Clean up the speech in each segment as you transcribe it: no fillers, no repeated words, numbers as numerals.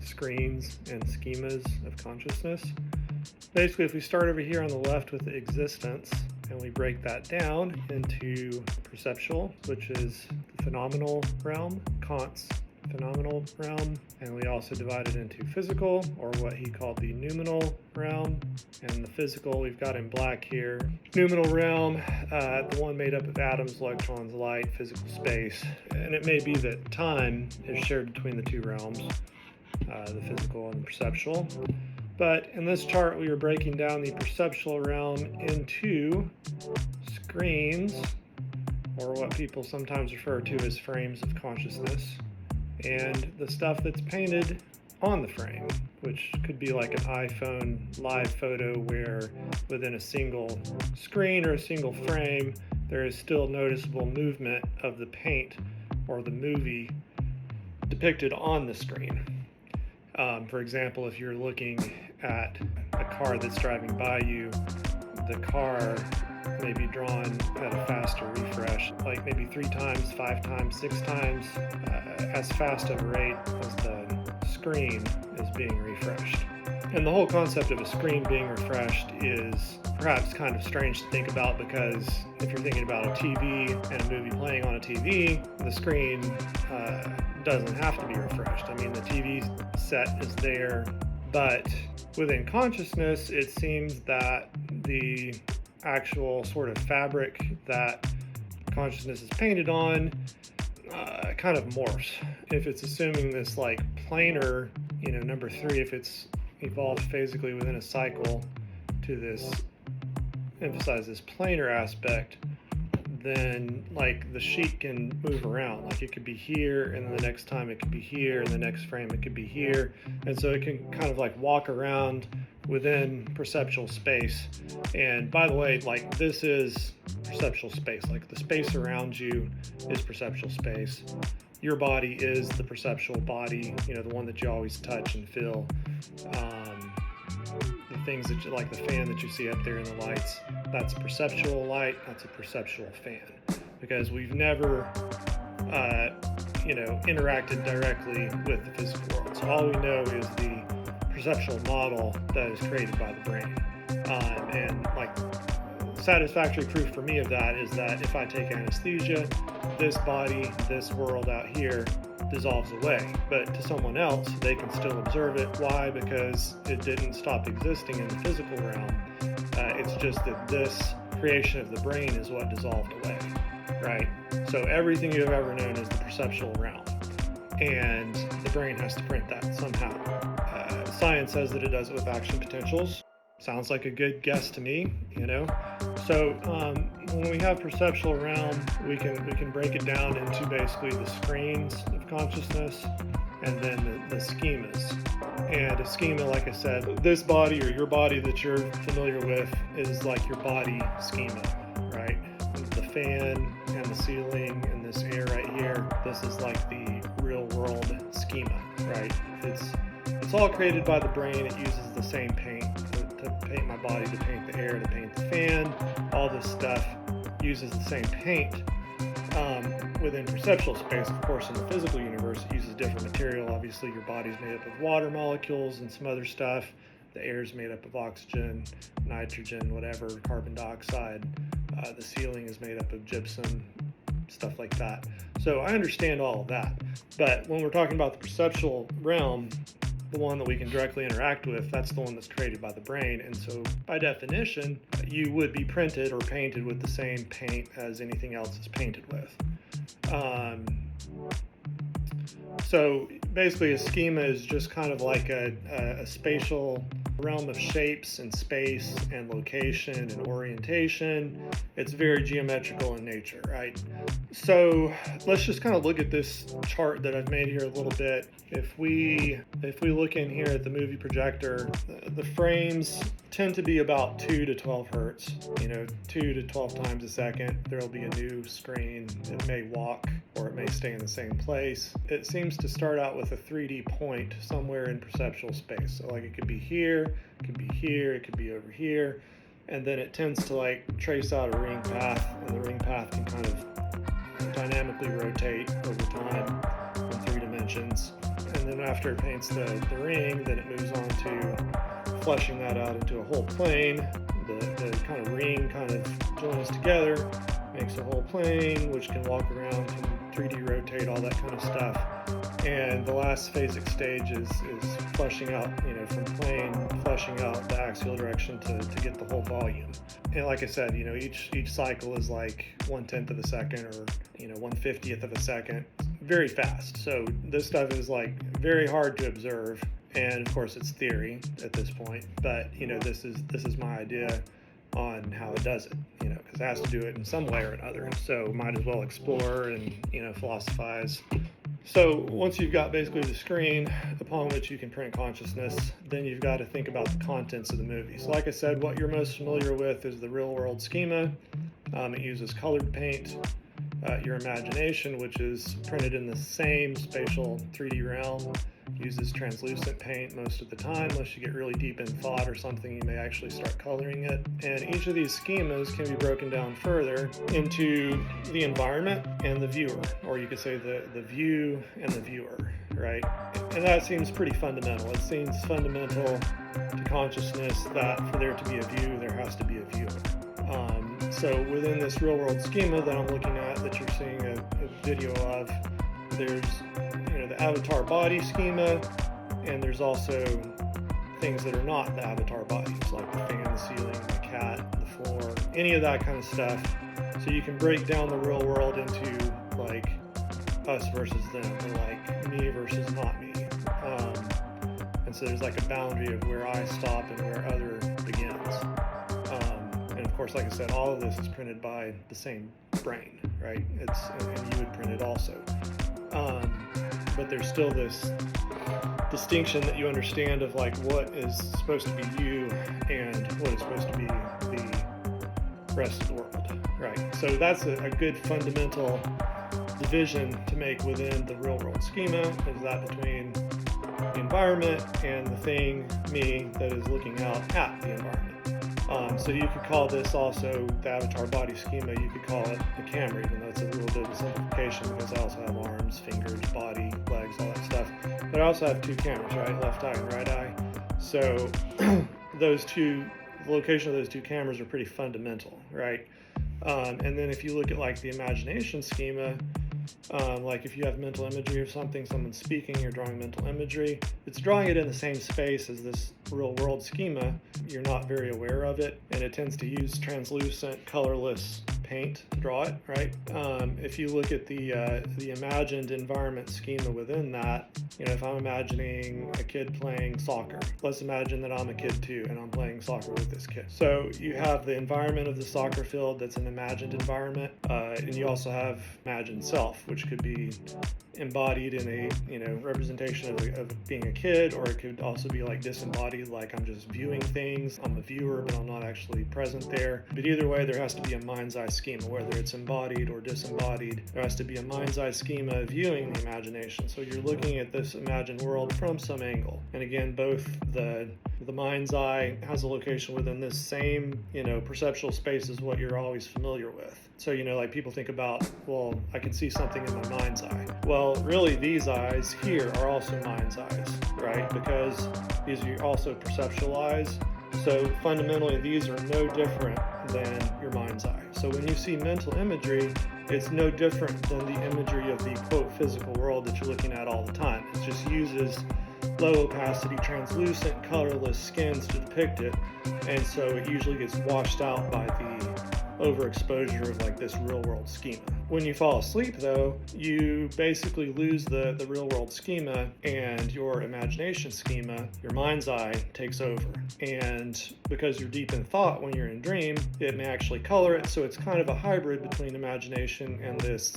screens and schemas of consciousness. Basically, if we start over here on the left with the existence, and we break that down into perceptual, which is the phenomenal realm, Kant's phenomenal realm, and we also divide it into physical, or what he called the noumenal realm, and the physical we've got in black here. Noumenal realm, the one made up of atoms, electrons, light, physical space, and it may be that time is shared between the two realms, the physical and the perceptual. But in this chart, we are breaking down the perceptual realm into screens, or what people sometimes refer to as frames of consciousness, and the stuff that's painted on the frame, which could be like an iPhone live photo where within a single screen or a single frame, there is still noticeable movement of the paint or the movie depicted on the screen. For example, if you're looking at a car that's driving by you, the car may be drawn at a faster refresh, like maybe 3 times, 5 times, 6 times, as fast of a rate as the screen is being refreshed. And the whole concept of a screen being refreshed is perhaps kind of strange to think about, because if you're thinking about a TV and a movie playing on a TV, the screen doesn't have to be refreshed. I mean, the TV set is there, but within consciousness, it seems that the actual sort of fabric that consciousness is painted on kind of morphs. If it's assuming this like planar, number 3, if it's evolved physically within a cycle to this, emphasize this planar aspect, then like the sheet can move around. Like it could be here, and then the next time it could be here, and the next frame it could be here. And so it can kind of like walk around within perceptual space. And by the way, like this is perceptual space. Like the space around you is perceptual space. Your body is the perceptual body, the one that you always touch and feel. The things that you like, the fan that you see up there in the lights, that's perceptual light, that's a perceptual fan, because we've never interacted directly with the physical world. So all we know is the perceptual model that is created by the brain. And like satisfactory proof for me of that is that if I take anesthesia, this body, this world out here dissolves away, but to someone else they can still observe it. Why? Because it didn't stop existing in the physical realm. It's just that this creation of the brain is what dissolved away, right? So everything you've ever known is the perceptual realm, and the brain has to print that somehow. Science says that it does it with action potentials. Sounds like a good guess to me, So when we have perceptual realm, we can break it down into basically the screens of consciousness, and then the schemas. And a schema, like I said, this body or your body that you're familiar with is like your body schema, right? The fan and the ceiling and this air right here, this is like the real world schema, right? It's all created by the brain. It uses the same paint to paint my body, to paint the air, to paint the fan. All this stuff uses the same paint. Within perceptual space, of course, in the physical universe, it uses different material. Obviously, your body's made up of water molecules and some other stuff. The air is made up of oxygen, nitrogen, whatever, carbon dioxide. The ceiling is made up of gypsum, stuff like that. So I understand all of that. But when we're talking about the perceptual realm, the one that we can directly interact with, that's the one that's created by the brain. And so by definition, you would be printed or painted with the same paint as anything else is painted with. So basically a schema is just kind of like a spatial realm of shapes and space and location and orientation. It's very geometrical in nature, right? So let's just kind of look at this chart that I've made here a little bit. If we look in here at the movie projector, the frames tend to be about 2 to 12 hertz, 2 to 12 times a second. There'll be a new screen. It may walk or it may stay in the same place. It seems to start out with a 3D point somewhere in perceptual space. So like it could be here, it could be here, it could be over here. And then it tends to like trace out a ring path, and the ring path can kind of dynamically rotate over time in 3 dimensions. And then after it paints the ring, then it moves on to fleshing that out into a whole plane. The kind of ring kind of joins together, makes a whole plane, which can walk around, can 3D rotate, all that kind of stuff. And the last phasic stage is fleshing out, from plane, fleshing out the axial direction to get the whole volume. And like I said, each cycle is like 1/10 of a second or, 1/50th of a second, very fast. So this stuff is like very hard to observe. And of course it's theory at this point, but this is my idea on how it does it, because it has to do it in some way or another. So might as well explore and, philosophize. So once you've got basically the screen upon which you can print consciousness, then you've got to think about the contents of the movie. So like I said, what you're most familiar with is the real world schema. It uses colored paint. Your imagination, which is printed in the same spatial 3D realm, uses translucent paint most of the time. Unless you get really deep in thought or something, you may actually start coloring it. And each of these schemas can be broken down further into the environment and the viewer, or you could say the view and the viewer, right? And that seems pretty fundamental. It seems fundamental to consciousness that for there to be a view, there has to be a viewer. So within this real world schema that I'm looking at, that you're seeing a video of, there's the avatar body schema, and there's also things that are not the avatar bodies, like the fan, the ceiling, the cat, the floor, any of that kind of stuff. So you can break down the real world into like us versus them, or like me versus not me. And so there's like a boundary of where I stop and where other begins. And of course, like I said, all of this is printed by the same brain, right? And you would print it also. But there's still this distinction that you understand of like what is supposed to be you and what is supposed to be the rest of the world, right? So that's a good fundamental division to make within the real world schema, is that between the environment and the thing, me, that is looking out at the environment. So you could call this also the avatar body schema. You could call it the camera, even though it's a little bit of a simplification, because I also have arms, fingers, body, legs, all that stuff. But I also have two cameras, right? Left eye and right eye. So the location of those two cameras are pretty fundamental, right? And then if you look at like the imagination schema, like if you have mental imagery or something, someone's speaking, you're drawing mental imagery, it's drawing it in the same space as this real world schema. You're not very aware of it, and it tends to use translucent, colorless paint to draw it, right? If you look at the imagined environment schema within that, if I'm imagining a kid playing soccer, let's imagine that I'm a kid too, and I'm playing soccer with this kid. So you have the environment of the soccer field, that's an imagined environment, and you also have imagined self, which could be embodied in a representation of being a kid, or it could also be like disembodied, like I'm just viewing things, I'm a viewer but I'm not actually present there. But either way, there has to be a mind's eye schema, whether it's embodied or disembodied. There has to be a mind's eye schema viewing the imagination. So you're looking at this imagined world from some angle, and again, both the mind's eye has a location within this same perceptual space as what you're always familiar with. So like people think about, well, I can see something in my mind's eye. Well, really these eyes here are also mind's eyes, right? Because these are also perceptual eyes. So fundamentally these are no different than your mind's eye. So when you see mental imagery, it's no different than the imagery of the quote physical world that you're looking at all the time. It just uses low opacity, translucent, colorless skins to depict it, and so it usually gets washed out by the overexposure of like this real world schema. When you fall asleep though, you basically lose the real world schema, and your imagination schema, your mind's eye, takes over. And because you're deep in thought when you're in dream, it may actually color it, so it's kind of a hybrid between imagination and this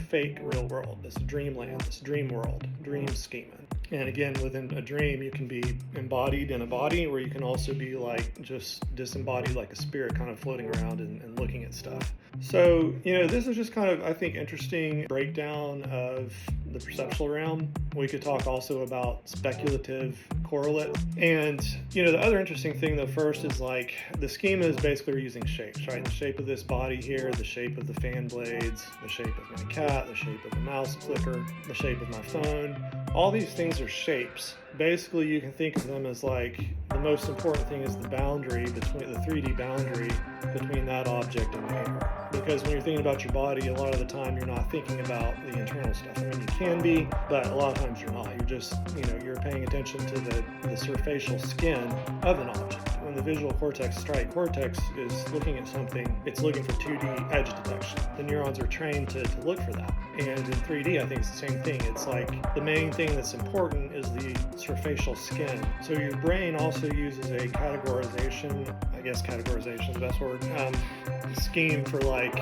fake real world, this dreamland, this dream world, dream schema. And again, within a dream, you can be embodied in a body, or you can also be like just disembodied, like a spirit kind of floating around and looking at stuff. So, this is just kind of, I think, interesting breakdown of the perceptual realm. We could talk also about speculative correlate. And, the other interesting thing though first is like the schema is basically using shapes, right? The shape of this body here, the shape of the fan blades, the shape of my cat, the shape of the mouse clicker, the shape of my phone. All these things are shapes. Basically, you can think of them as like the most important thing is the boundary between the 3D boundary between that object and the air. Because when you're thinking about your body, a lot of the time you're not thinking about the internal stuff. I mean, you can be, but a lot of times you're not. You're just, you're paying attention to the surfacial skin of an object. When the visual cortex strike, cortex is looking at something, it's looking for 2D edge detection. The neurons are trained to look for that. And in 3D, I think it's the same thing. It's like the main thing that's important is the surfacial skin. So your brain also uses a categorization, I guess categorization is the best word, scheme for like,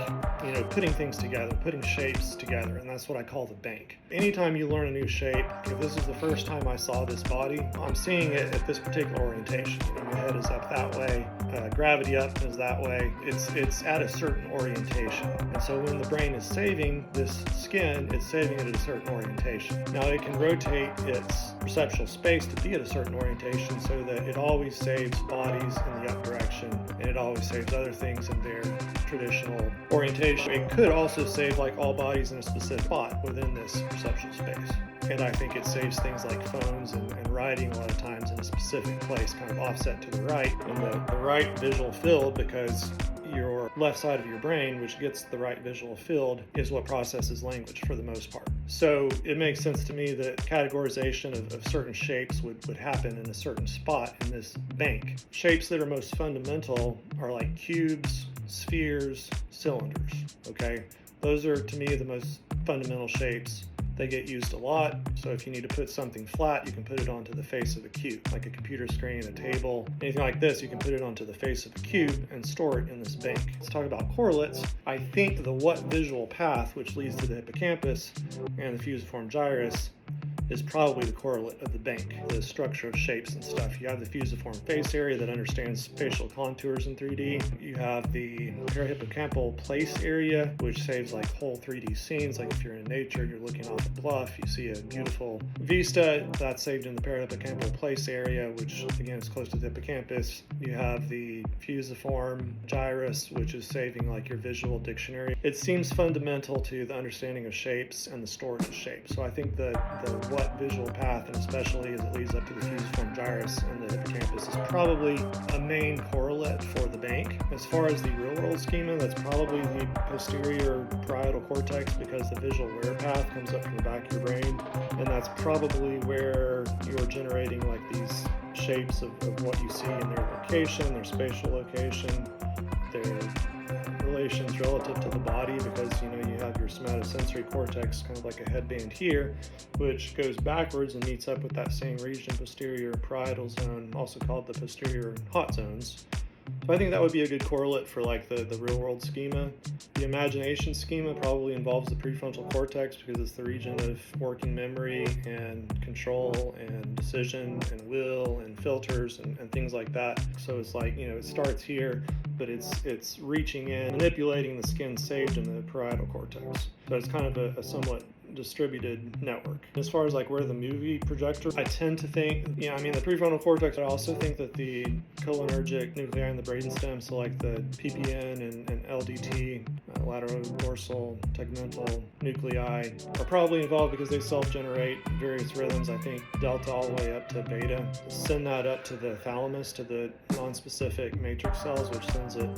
putting things together, putting shapes together, and that's what I call the bank. Anytime you learn a new shape, if this is the first time I saw this body, I'm seeing it at this particular orientation. My head is up that way, gravity up is that way. It's at a certain orientation. And so when the brain is saving this skin, it's saving it at a certain orientation. Now it can rotate its perceptual space to be at a certain orientation so that it always saves bodies in the up direction, and it always saves other things in their traditional orientation. It could also save like all bodies in a specific spot within this perceptual space. And I think it saves things like phones and writing a lot of times in a specific place, kind of offset to the right, in the right visual field, because your left side of your brain, which gets the right visual field, is what processes language for the most part. So it makes sense to me that categorization of certain shapes would happen in a certain spot in this bank. Shapes that are most fundamental are like cubes, spheres, cylinders, okay? Those are, to me, the most fundamental shapes. They get used a lot, so if you need to put something flat, you can put it onto the face of a cube, like a computer screen, a table, anything like this, you can put it onto the face of a cube and store it in this bank. Let's talk about correlates. I think the what visual path, which leads to the hippocampus and the fusiform gyrus, is probably the correlate of the bank, the structure of shapes and stuff. You have the fusiform face area that understands facial contours in 3D. You have the parahippocampal place area, which saves like whole 3D scenes. Like if you're in nature, you're looking off a bluff, you see a beautiful vista, that's saved in the parahippocampal place area, which again is close to the hippocampus. You have the fusiform gyrus, which is saving like your visual dictionary. It seems fundamental to the understanding of shapes and the storage of shapes. So I think the what visual path, and especially as it leads up to the fusiform gyrus and the hippocampus, is probably a main correlate for the bank. As far as the real world schema, that's probably the posterior parietal cortex, because the visual aware path comes up from the back of your brain, and that's probably where you're generating like these shapes of what you see in their location, their spatial location, their relations relative to the body, because you have your somatosensory cortex, kind of like a headband here, which goes backwards and meets up with that same region, posterior parietal zone, also called the posterior hot zones. So I think that would be a good correlate for like the real world schema. The imagination schema probably involves the prefrontal cortex, because it's the region of working memory and control and decision and will and filters and things like that. So it's like, it starts here, but it's reaching in, manipulating the skin saved in the parietal cortex. So it's kind of a somewhat distributed network. As far as like where the movie projector, I tend to think, the prefrontal cortex, I also think that the cholinergic nuclei in the brainstem, so like the PPN and LDT, lateral dorsal tegmental nuclei, are probably involved because they self-generate various rhythms. I think delta all the way up to beta. Send that up to the thalamus, to the non-specific matrix cells, which sends it,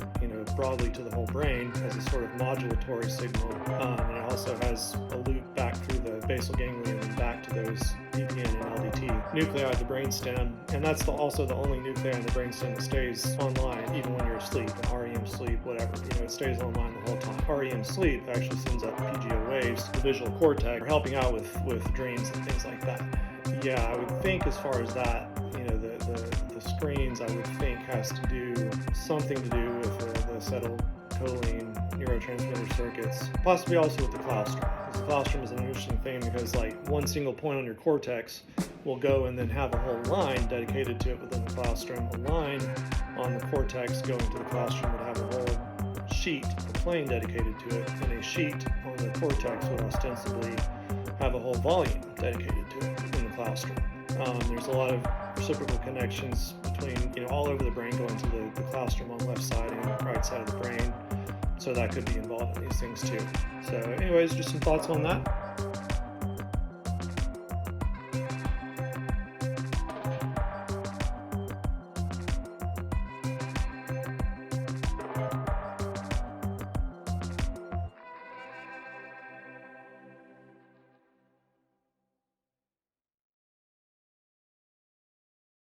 broadly to the whole brain as a sort of modulatory signal. And it also has a loop back through the basal ganglia and back to those PPN and LDT nuclei of the brainstem, and that's also the only nuclei in the brainstem that stays online even when you're asleep, and REM sleep, whatever, it stays online the whole time. REM sleep actually sends up PGO waves to the visual cortex, for helping out with dreams and things like that. Yeah, I would think as far as that, the screens, I would think has to do something to do with the acetylcholine neurotransmitter circuits, possibly also with the claustrum. Because the claustrum is an interesting thing, because like one single point on your cortex will go and then have a whole line dedicated to it within the claustrum. A line on the cortex going to the claustrum would have a whole sheet, a plane dedicated to it, and a sheet on the cortex would ostensibly have a whole volume dedicated to it in the claustrum. There's a lot of reciprocal connections between, all over the brain, going to the claustrum on the left side and right side of the brain. So that could be involved in these things too. So anyways, just some thoughts on that.